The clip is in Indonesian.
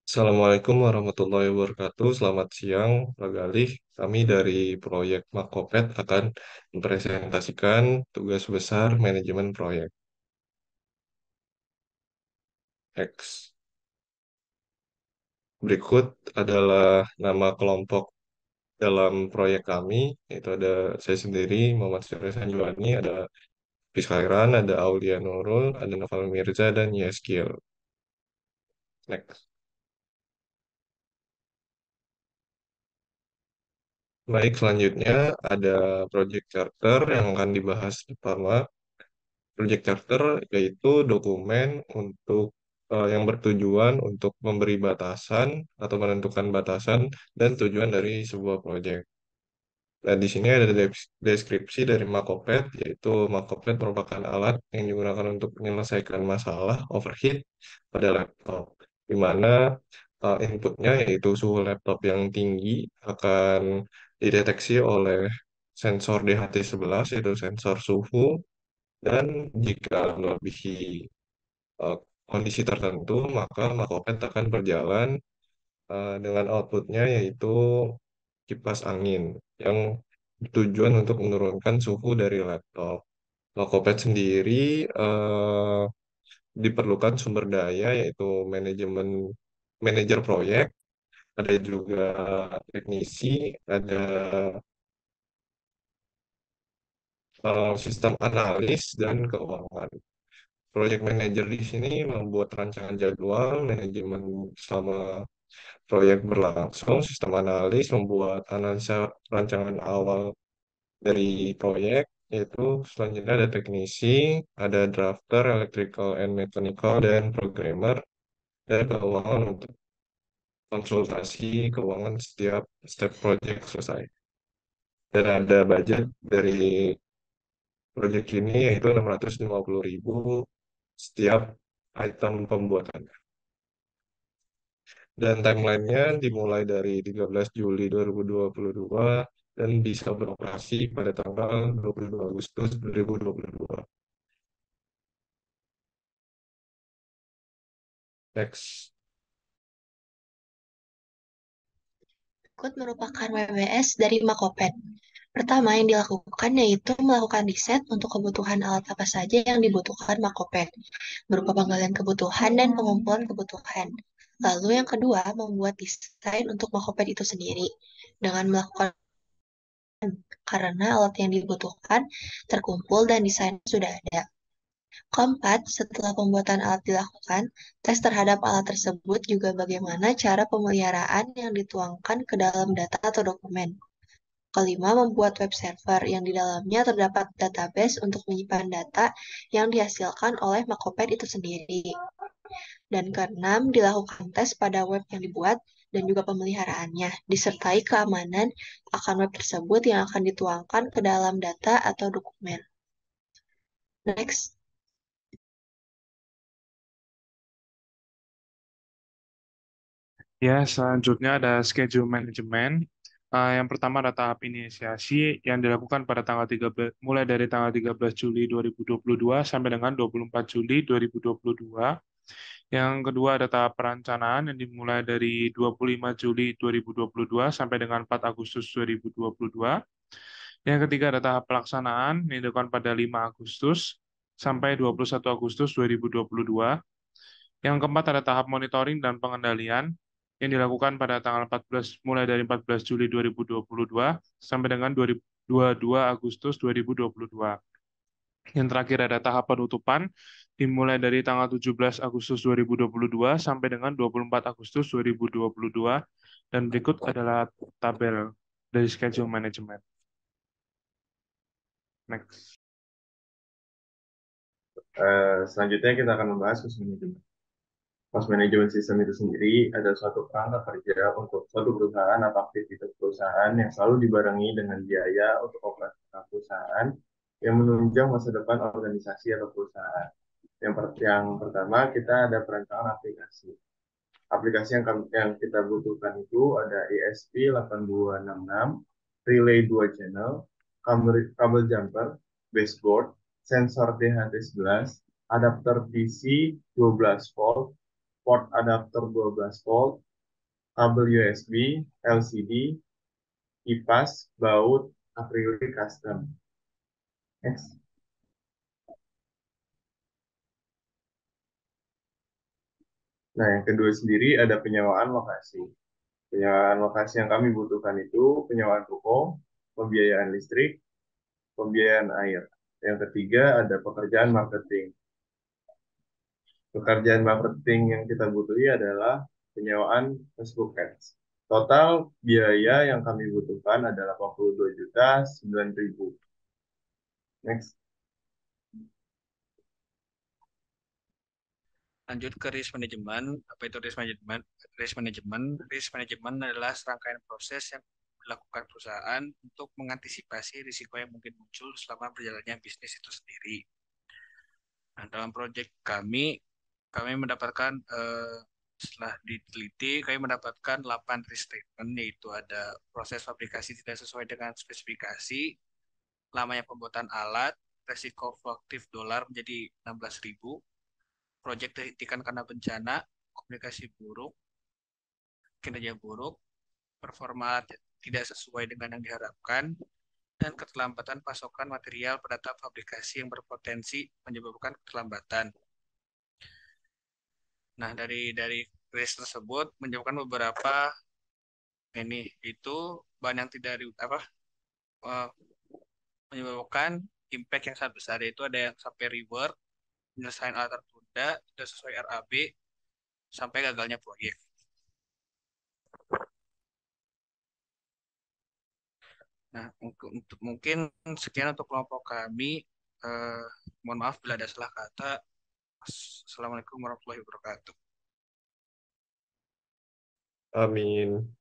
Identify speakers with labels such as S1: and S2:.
S1: Assalamualaikum warahmatullahi wabarakatuh. Selamat siang, Pak Galih. Kami dari proyek Makopet akan mempresentasikan tugas besar manajemen proyek X. Berikut adalah nama kelompok dalam proyek kami, yaitu ada saya sendiri, Muhammad Syarif Sanjuani, ada Fis Khairan, ada Aulia Nurul, ada Novel Mirza, dan Yeskil. Next. Baik, selanjutnya ada Project Charter yang akan dibahas pertama. Project Charter yaitu dokumen untuk yang bertujuan untuk memberi batasan atau menentukan batasan dan tujuan dari sebuah proyek. Nah, di sini ada deskripsi dari Makopet, yaitu Makopet merupakan alat yang digunakan untuk menyelesaikan masalah overheat pada laptop, di mana inputnya yaitu suhu laptop yang tinggi akan dideteksi oleh sensor DHT11, yaitu sensor suhu, dan jika melebihi eh, kondisi tertentu, maka Makopet akan berjalan dengan outputnya yaitu kipas angin yang bertujuan untuk menurunkan suhu dari laptop. Makopet sendiri eh, diperlukan sumber daya yaitu manajer proyek, ada juga teknisi, ada sistem analis dan keuangan. Project manager di sini membuat rancangan jadwal, manajemen selama proyek berlangsung, sistem analis membuat analisa rancangan awal dari proyek, yaitu selanjutnya ada teknisi, ada drafter, electrical and mechanical, dan programmer, dan keuangan untuk konsultasi keuangan setiap step proyek selesai. Dan ada budget dari proyek ini yaitu 650.000 setiap item pembuatan. Dan timelinenya dimulai dari 13 Juli 2022 dan bisa beroperasi pada tanggal 22 Agustus 2022. Next.
S2: Berikut merupakan WWS dari Makopet. Pertama yang dilakukan yaitu melakukan riset untuk kebutuhan alat apa saja yang dibutuhkan Makopet, berupa penggalian kebutuhan dan pengumpulan kebutuhan. Lalu yang kedua, membuat desain untuk Makopet itu sendiri dengan melakukan karena alat yang dibutuhkan terkumpul dan desain sudah ada. Keempat, setelah pembuatan alat dilakukan, tes terhadap alat tersebut juga bagaimana cara pemeliharaan yang dituangkan ke dalam data atau dokumen. Kelima, membuat web server yang di dalamnya terdapat database untuk menyimpan data yang dihasilkan oleh Makopet itu sendiri. Dan keenam, dilakukan tes pada web yang dibuat dan juga pemeliharaannya, disertai keamanan akan web tersebut yang akan dituangkan ke dalam data atau dokumen. Next.
S3: Ya, selanjutnya ada schedule management. Yang pertama ada tahap inisiasi yang dilakukan pada tanggal 13, mulai dari tanggal 13 Juli 2022 sampai dengan 24 Juli 2022. Yang kedua ada tahap perencanaan yang dimulai dari 25 Juli 2022 sampai dengan 4 Agustus 2022. Yang ketiga ada tahap pelaksanaan yang dilakukan pada 5 Agustus sampai 21 Agustus 2022. Yang keempat ada tahap monitoring dan pengendalian yang dilakukan pada tanggal 14 mulai dari 14 Juli 2022 sampai dengan 22 Agustus 2022. Yang terakhir ada tahap penutupan dimulai dari tanggal 17 Agustus 2022 sampai dengan 24 Agustus 2022 dan berikut adalah tabel dari schedule management. Next.
S4: Selanjutnya kita akan membahas cost management. Cost management system itu sendiri adalah suatu perangkat kerja untuk suatu perusahaan atau aktivitas perusahaan yang selalu dibarengi dengan biaya untuk operasional perusahaan yang menunjang masa depan organisasi atau perusahaan. Yang pertama kita ada perencanaan aplikasi. Aplikasi yang kita butuhkan itu ada ESP8266, relay 2 channel, kabel jumper, baseboard, sensor DHT11, adapter DC 12 volt, port adapter 12 volt, kabel USB, LCD, kipas, baut, a priori custom. Next. Nah, yang kedua sendiri ada penyewaan lokasi. Penyewaan lokasi yang kami butuhkan itu penyewaan ruko, pembiayaan listrik, pembiayaan air. Yang ketiga ada pekerjaan marketing. Pekerjaan marketing yang kita butuhi adalah penyewaan Facebook Ads. Total biaya yang kami butuhkan adalah 82.009.000. Next.
S5: Lanjut ke risk management. Apa itu risk management? Risk management adalah serangkaian proses yang dilakukan perusahaan untuk mengantisipasi risiko yang mungkin muncul selama berjalannya bisnis itu sendiri. Nah, dalam proyek kami mendapatkan setelah diteliti, kami mendapatkan 8 risk statement, yaitu ada proses fabrikasi tidak sesuai dengan spesifikasi, lamanya pembuatan alat, resiko fluktuatif dolar menjadi 16.000, proyek dihentikan karena bencana, komunikasi buruk, kinerja buruk, performa tidak sesuai dengan yang diharapkan, dan keterlambatan pasokan material pada tahap fabrikasi yang berpotensi menyebabkan keterlambatan. Nah, dari risk tersebut menyebabkan beberapa ini itu bahan yang tidak eh, menyebabkan impact yang sangat besar, yaitu ada yang sampai rework, penyelesaian alat tertunda, tidak sesuai RAB, sampai gagalnya proyek. Nah, untuk mungkin sekian untuk kelompok kami. Eh, Mohon maaf bila ada salah kata. Assalamualaikum warahmatullahi wabarakatuh.
S1: Amin.